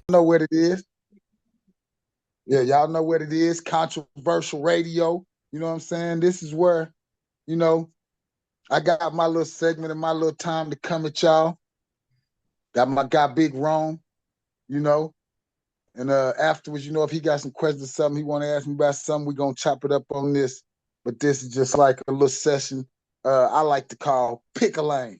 know what it is. Yeah, y'all know what it is. Controversial radio. You know what I'm saying? This is where, you know, I got my little segment and my little time to come at y'all. Got my guy Big Rome, you know. And afterwards, if he got some questions or something, he want to ask me about something, we gonna chop it up on this. But this is just like a little session I like to call pick a lane.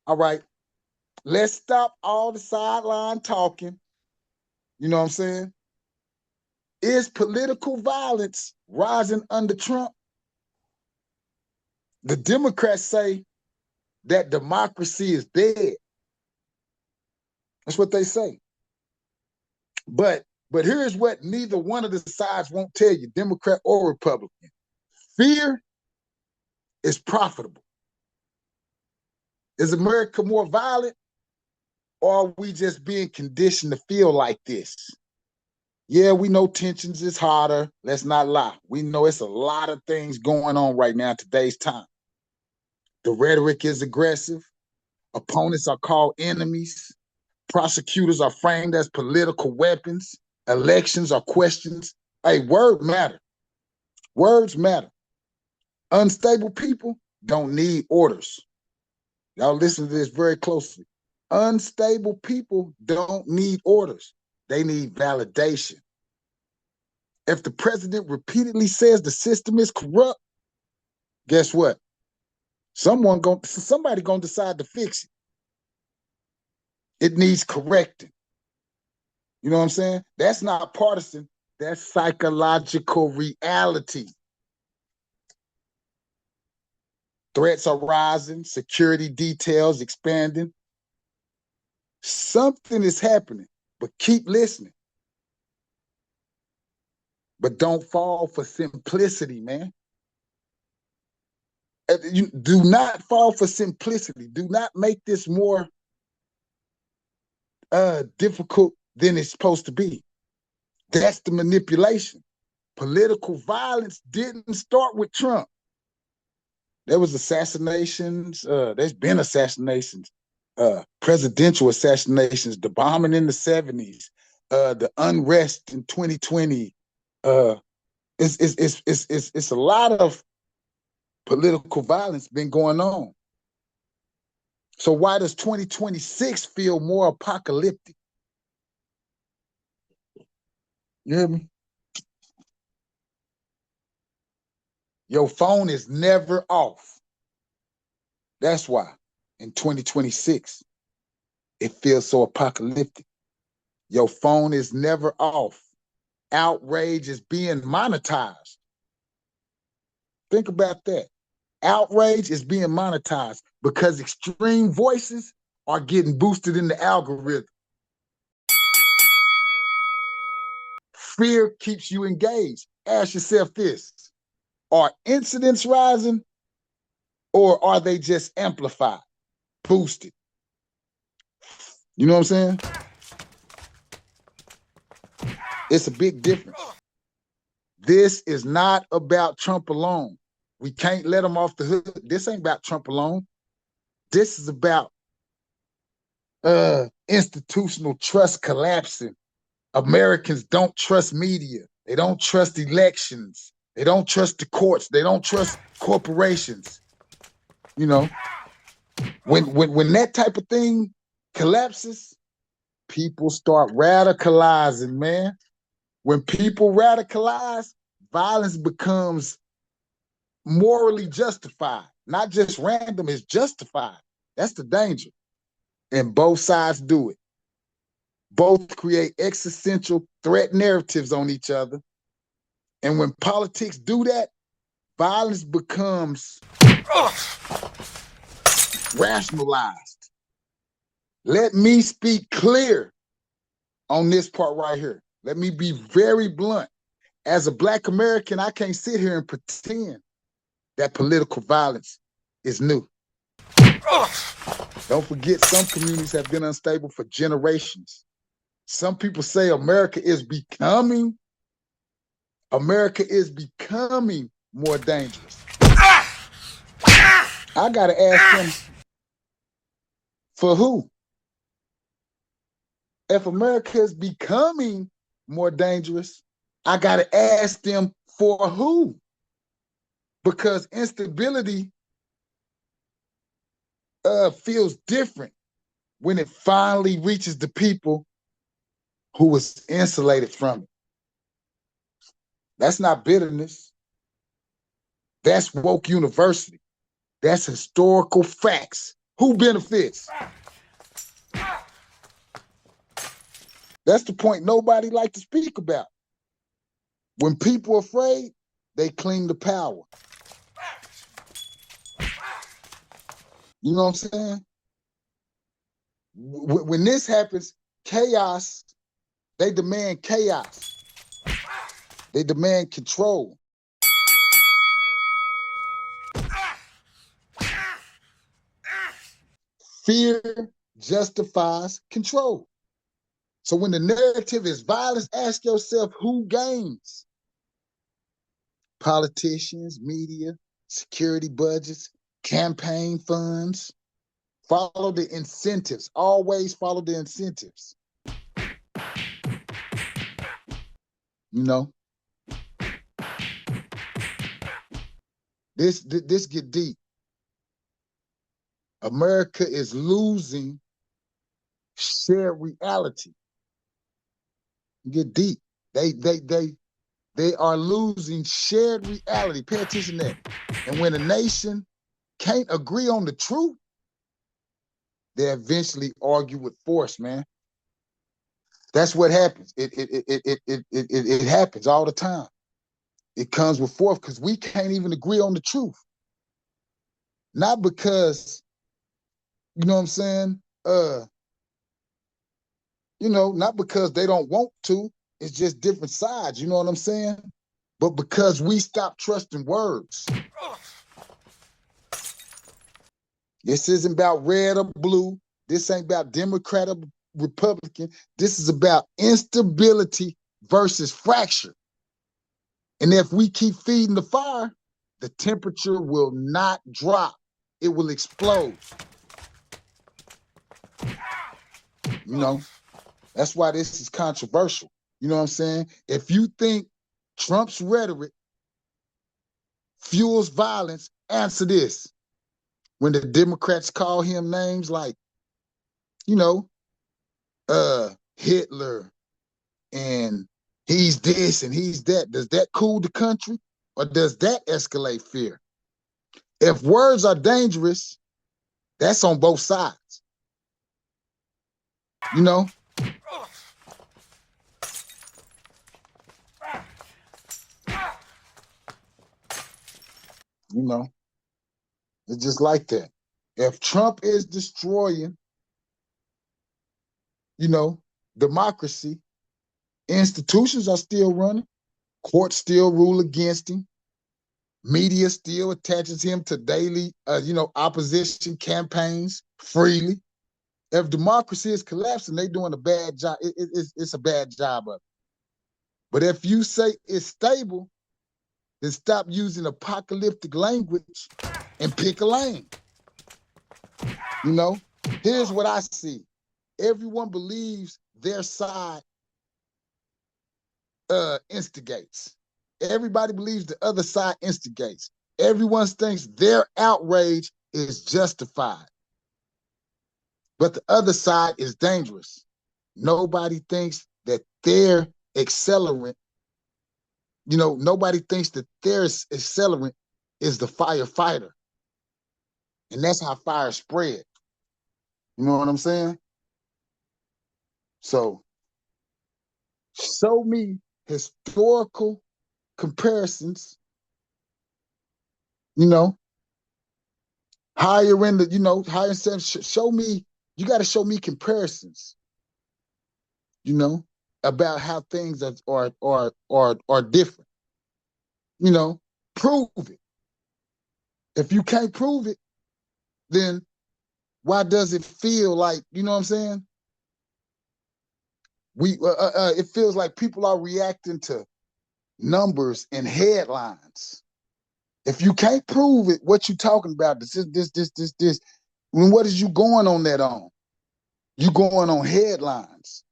All right. Let's stop all the sideline talking. You know what I'm saying? Is political violence rising under Trump? The Democrats say that democracy is dead. That's what they say. But here's what neither one of the sides won't tell you, Democrat or Republican. Fear is profitable. Is America more violent, or are we just being conditioned to feel like this? Yeah, we know tensions is harder. Let's not lie. We know it's a lot of things going on right now in today's time. The rhetoric is aggressive. Opponents are called enemies. Prosecutors are framed as political weapons. Elections are questions. Hey, word matter. Words matter. Unstable people don't need orders. Y'all listen to this very closely. Unstable people don't need orders. They need validation. If the president repeatedly says the system is corrupt, guess what? Somebody gonna decide to fix it. It needs correcting. You know what I'm saying? That's not partisan. That's psychological reality. Threats are rising, security details expanding. Something is happening, but keep listening. But don't fall for simplicity, man. You do not fall for simplicity. Do not make this more difficult than it's supposed to be. That's the manipulation. Political violence didn't start with Trump. There was assassinations. There's been assassinations, presidential assassinations, the bombing in the 70s, the unrest in 2020. It's a lot of political violence been going on. So why does 2026 feel more apocalyptic? You hear me? Your phone is never off. That's why in 2026, it feels so apocalyptic. Your phone is never off. Outrage is being monetized. Think about that. Outrage is being monetized because extreme voices are getting boosted in the algorithm. Fear keeps you engaged. Ask yourself this: are incidents rising, or are they just amplified, boosted? You know what I'm saying? It's a big difference. This is not about Trump alone. We can't let him off the hook. This ain't about Trump alone. This is about institutional trust collapsing. Americans don't trust media. They don't trust elections. They don't trust the courts. They don't trust corporations. You know, when that type of thing collapses, people start radicalizing, man. When people radicalize, violence becomes morally justified, not just random, it's justified. That's the danger. And both sides do it. Both create existential threat narratives on each other. And when politics do that, violence becomes rationalized. Let me speak clear on this part right here. Let me be very blunt. As a Black American, I can't sit here and pretend that political violence is new. Don't forget, some communities have been unstable for generations. Some people say America is becoming more dangerous. I gotta ask them, for who? If America is becoming more dangerous, I got to ask them for who? Because instability feels different when it finally reaches the people who was insulated from it. That's not bitterness. That's woke university. That's historical facts. Who benefits? That's the point nobody like to speak about. When people are afraid, they cling to power. You know what I'm saying? When this happens, chaos, they demand chaos. They demand control. Fear justifies control. So when the narrative is violence, ask yourself who gains? Politicians, media, security budgets, campaign funds. Follow the incentives. Always follow the incentives. You know? This get deep. America is losing shared reality. Get deep. They are losing shared reality. Pay attention to that. And when a nation can't agree on the truth, they eventually argue with force, man. That's what happens. It happens all the time. It comes with force because we can't even agree on the truth. Not because, you know what I'm saying? Not because they don't want to. It's just different sides, you know what I'm saying? But because we stop trusting words. This isn't about red or blue. This ain't about Democrat or Republican. This is about instability versus fracture. And if we keep feeding the fire, the temperature will not drop. It will explode. You know, that's why this is controversial. You know what I'm saying? If you think Trump's rhetoric fuels violence, answer this. When the Democrats call him names like, Hitler and he's this and he's that, does that cool the country or does that escalate fear? If words are dangerous, that's on both sides. You know? You know? It's just like that. If Trump is destroying, democracy, institutions are still running, courts still rule against him, media still attaches him to daily, opposition campaigns freely. If democracy is collapsing, they're doing a bad job. It's a bad job of it. But if you say it's stable, then stop using apocalyptic language and pick a lane. Here's what I see. Everyone believes their side instigates. Everybody believes the other side instigates. Everyone thinks their outrage is justified. But the other side is dangerous. Nobody thinks that their accelerant, nobody thinks that their accelerant is the firefighter. And that's how fire spread. You know what I'm saying? So, show me historical comparisons, higher in the, higher sense, show me, you got to show me comparisons, about how things are different. Prove it. If you can't prove it, then why does it feel like, you know what I'm saying? It feels like people are reacting to numbers and headlines. If you can't prove it, what you talking about? This. Then what is you going on that on? You going on headlines.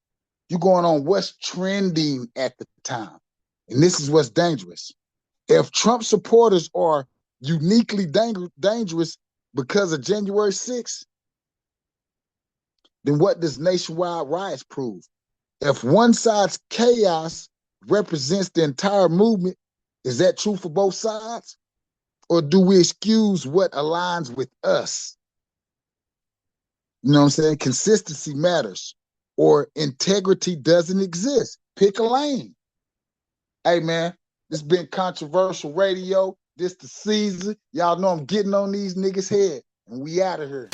You're going on what's trending at the time. And this is what's dangerous. If Trump supporters are uniquely dangerous because of January 6th, then what does nationwide riots prove? If one side's chaos represents the entire movement, is that true for both sides? Or do we excuse what aligns with us? You know what I'm saying? Consistency matters, or integrity doesn't exist. Pick a lane. Hey, man, this been Controversial Radio. This the season. Y'all know I'm getting on these niggas' head, and we out of here.